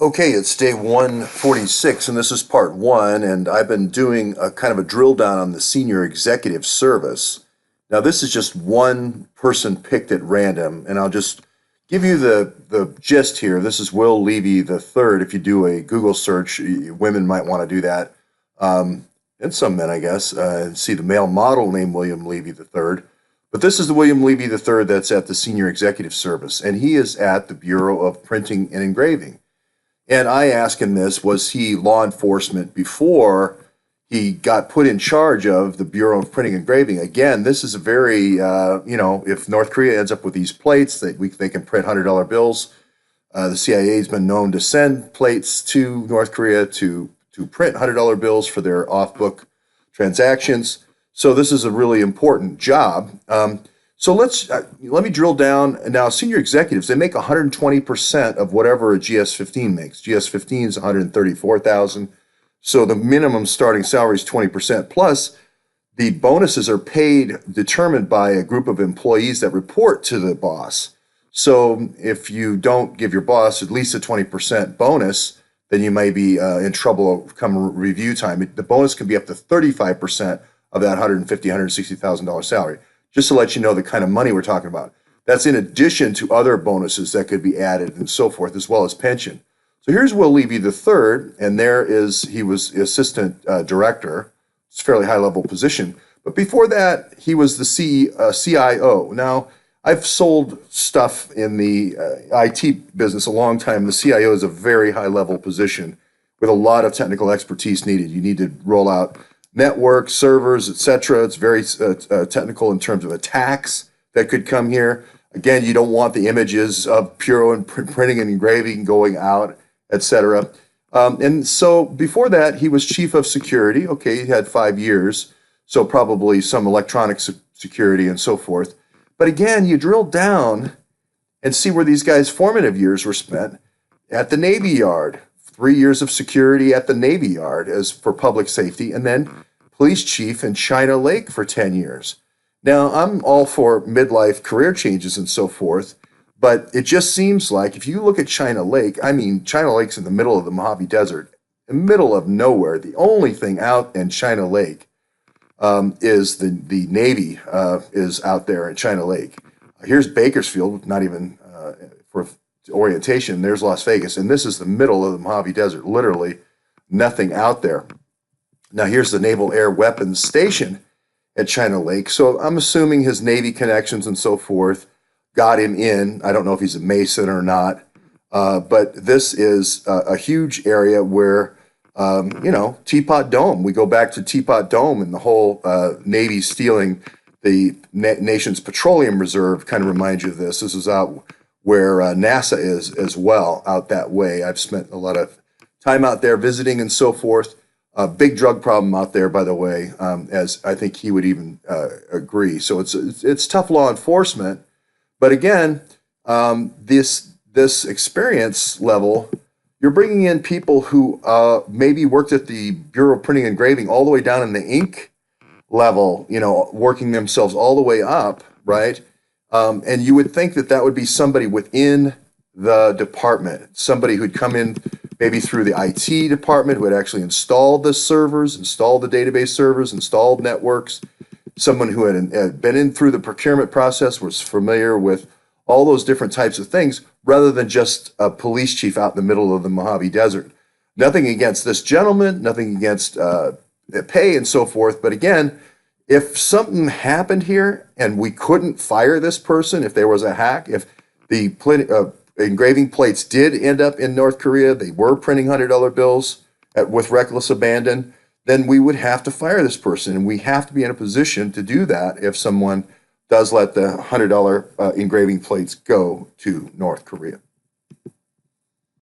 Okay, it's day 146, and this is part one, and I've been doing a kind of a drill down on the senior executive service. Now, this is just one person picked at random, and I'll just give you the gist here. This is Will Levy the third. If you do a Google search, women might want to do that, and some men, I guess, and see the male model named William Levy the third. But this is the William Levy the third that's at the senior executive service, and he is at the Bureau of Printing and Engraving. And I asked him this, was he law enforcement before he got put in charge of the Bureau of Printing and Engraving? Again, this is a very, if North Korea ends up with these plates, they can print $100 bills. The CIA has been known to send plates to North Korea to print $100 bills for their off-book transactions. So this is a really important job. So let me drill down. Now, senior executives, they make 120% of whatever a GS-15 makes. GS-15 is 134,000. So the minimum starting salary is 20%. Plus, the bonuses are determined by a group of employees that report to the boss. So if you don't give your boss at least a 20% bonus, then you may be in trouble come review time. The bonus can be up to 35% of that $150,000, $160,000 salary. Just to let you know the kind of money we're talking about. That's in addition to other bonuses that could be added and so forth, as well as pension. So here's Will Levy the third, and he was assistant director. It's a fairly high-level position. But before that, he was the CIO. Now, I've sold stuff in the IT business a long time. The CIO is a very high-level position with a lot of technical expertise needed. You need to roll out networks, servers, etc. It's very technical in terms of attacks that could come here. Again, you don't want the images of Bureau and printing and engraving going out, etc. And so before that, he was chief of security. Okay, he had 5 years, so probably some electronic security and so forth. But again, you drill down and see where these guys' formative years were spent at the Navy Yard. 3 years of security at the Navy Yard as for public safety, and then police chief in China Lake for 10 years. Now, I'm all for midlife career changes and so forth, but it just seems like if you look at China Lake, I mean, China Lake's in the middle of the Mojave Desert, in the middle of nowhere. The only thing out in China Lake is the Navy is out there in China Lake. Here's Bakersfield, not even for orientation. There's Las Vegas, and this is the middle of the Mojave Desert, literally nothing out there. Now here's the Naval Air Weapons Station at China Lake. So I'm assuming his Navy connections and so forth got him in. I don't know if he's a Mason or not, but this is a huge area where, Teapot Dome. We go back to Teapot Dome and the whole Navy stealing the nation's petroleum reserve kind of reminds you of this. This is out where NASA is as well, out that way. I've spent a lot of time out there visiting and so forth. A big drug problem out there, by the way, as I think he would even agree. So it's tough law enforcement. But again, this experience level, you're bringing in people who maybe worked at the Bureau of Printing and Engraving all the way down in the ink level, working themselves all the way up, right? And you would think that would be somebody within the department, somebody who'd come in maybe through the IT department, who had actually installed the servers, installed the database servers, installed networks, someone who had been in through the procurement process, was familiar with all those different types of things, rather than just a police chief out in the middle of the Mojave Desert. Nothing against this gentleman, nothing against pay and so forth, but again, if something happened here and we couldn't fire this person, if there was a hack, if the engraving plates did end up in North Korea, they were printing $100 bills with reckless abandon, then we would have to fire this person. And we have to be in a position to do that if someone does let the $100 engraving plates go to North Korea.